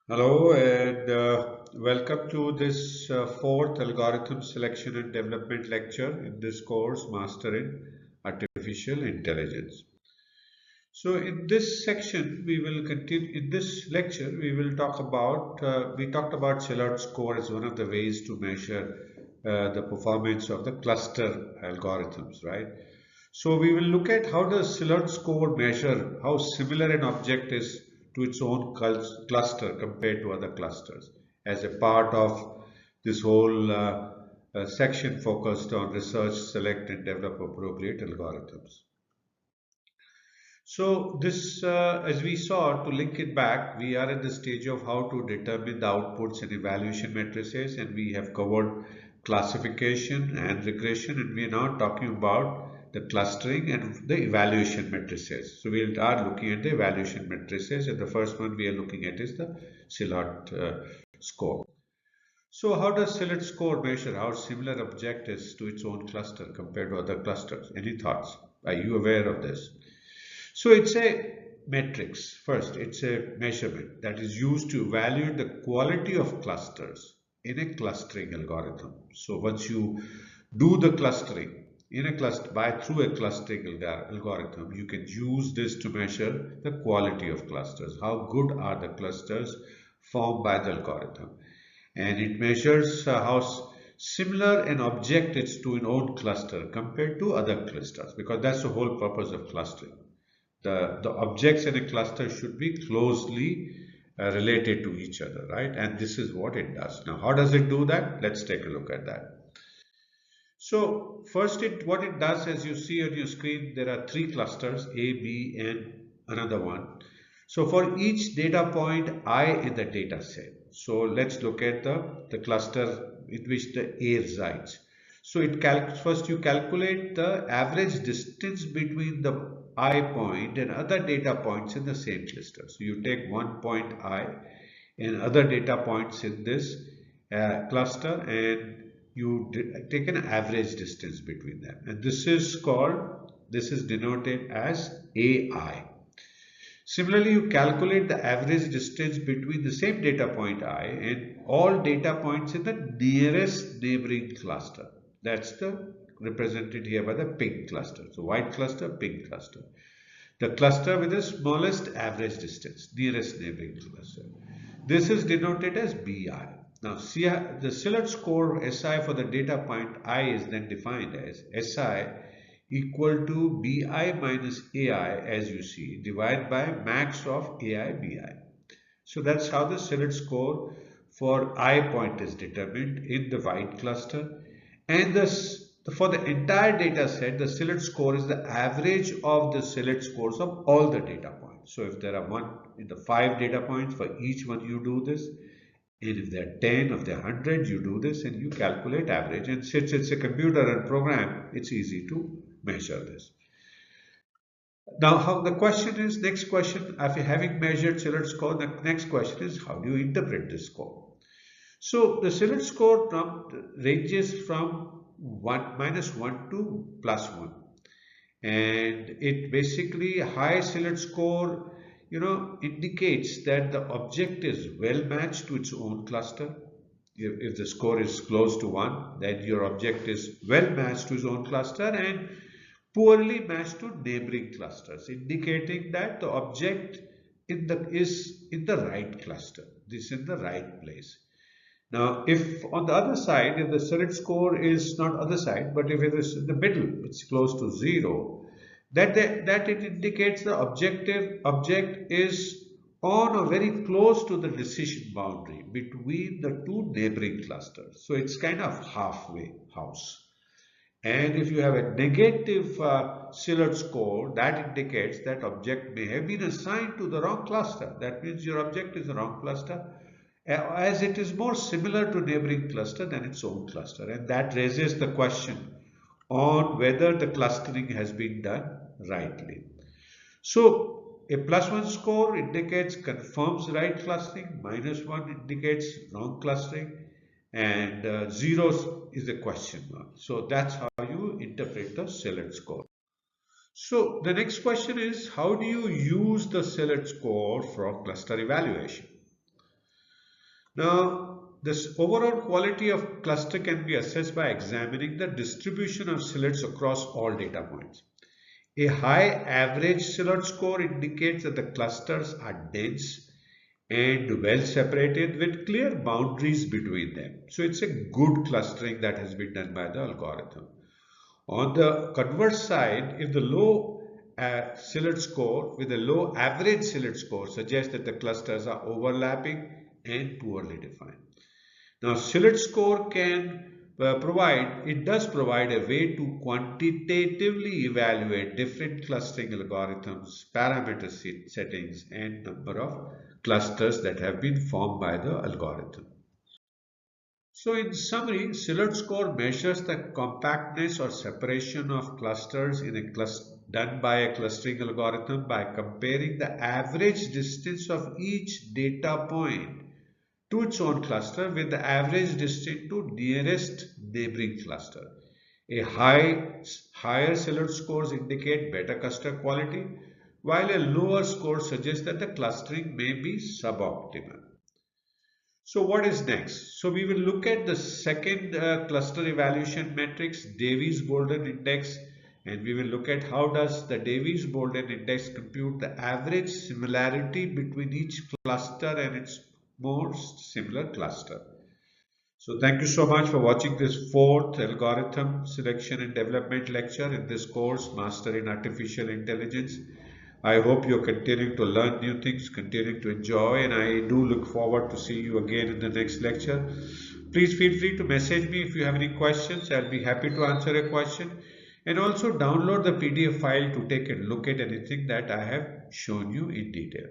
Hello and welcome to this fourth algorithm selection and development lecture in this course, Mastering Artificial Intelligence. So in this section, we will continue, in this lecture, we will talk about, we talked about Shillard score as one of the ways to measure the performance of the cluster algorithms, right? So we will look at how does Shillard score measure how similar an object is to its own cluster compared to other clusters as a part of this whole section focused on research, select and develop appropriate algorithms. So this, as we saw, to link it back, we are at the stage of how to determine the outputs and evaluation matrices, and we have covered classification and regression, and we are now talking about the clustering and the evaluation matrices. So we are looking at the evaluation matrices, and the first one we are looking at is the Shillard score. So how does Shillard score measure how similar object is to its own cluster compared to other clusters? Any thoughts? Are you aware of this? So it's a matrix. First, it's a measurement that is used to evaluate the quality of clusters in a clustering algorithm. So once you do the clustering in a cluster through a clustering algorithm, you can use this to measure the quality of clusters. How good are the clusters formed by the algorithm? And it measures how similar an object is to an own cluster compared to other clusters, because that's the whole purpose of clustering. The objects in a cluster should be closely related to each other, right? And this is what it does. Now, how does it do that? Let's take a look at that. So first, what it does, as you see on your screen, there are three clusters, A, B, and another one. So for each data point I in the data set. So let's look at the cluster in which the A resides. So first you calculate the average distance between the I point and other data points in the same cluster. So you take one point I and other data points in this cluster, and you take an average distance between them, and this is denoted as AI. Similarly, you calculate the average distance between the same data point I and all data points in the nearest neighboring cluster. That's the represented here by the pink cluster. So white cluster, pink cluster. The cluster with the smallest average distance, nearest neighboring cluster. This is denoted as BI. Now, the Shillard score SI for the data point I is then defined as SI equal to BI minus AI, as you see, divided by max of AI BI. So that's how the Shillard score for I point is determined in the white cluster. And for the entire data set, the Shillard score is the average of the Shillard scores of all the data points. So if there are one in the 5 data points, for each one you do this. And if there are 10, if there are 100, you do this and you calculate average. And since it's a computer and program, it's easy to measure this. Now, next question, after having measured Shillard score, the next question is how do you interpret this score? So the Shillard score ranges from 1 to +1. And it basically, high Shillard score, indicates that the object is well matched to its own cluster. If the score is close to 1, then your object is well matched to its own cluster, and poorly matched to neighboring clusters, indicating that the object is in the right cluster. This is in the right place. Now, if on the other side, if the Shillard score is not other side, but if it is in the middle, it's close to 0, that it indicates the object is on or very close to the decision boundary between the two neighboring clusters. So it's kind of halfway house. And if you have a negative Shillard score, that indicates that object may have been assigned to the wrong cluster. That means your object is the wrong cluster, as it is more similar to neighboring cluster than its own cluster. And that raises the question on whether the clustering has been done rightly. So a +1 score indicates confirms right clustering, -1 indicates wrong clustering, and 0 is a question mark. So that's how you interpret the Shillard score. So the next question is, how do you use the Shillard score for cluster evaluation? Now, this overall quality of cluster can be assessed by examining the distribution of silhouettes across all data points. A high average silhouette score indicates that the clusters are dense and well separated with clear boundaries between them. So it's a good clustering that has been done by the algorithm. On the converse side, if the low silhouette score with a low average silhouette score suggests that the clusters are overlapping and poorly defined. Now, silhouette score it does provide a way to quantitatively evaluate different clustering algorithms, parameter settings, and number of clusters that have been formed by the algorithm. So in summary, silhouette score measures the compactness or separation of clusters in a done by a clustering algorithm by comparing the average distance of each data point to its own cluster with the average distance to nearest neighboring cluster. A higher silhouette scores indicate better cluster quality, while a lower score suggests that the clustering may be suboptimal. So what is next? So we will look at the second cluster evaluation matrix, Davies-Bouldin index, and we will look at how does the Davies-Bouldin index compute the average similarity between each cluster and its most similar cluster. So thank you so much for watching this fourth algorithm selection and development lecture in this course, Master in Artificial Intelligence. I hope you're continuing to learn new things, continuing to enjoy, and I do look forward to see you again in the next lecture. Please feel free to message me if you have any questions. I'll be happy to answer a question. And also download the PDF file to take a look at anything that I have shown you in detail.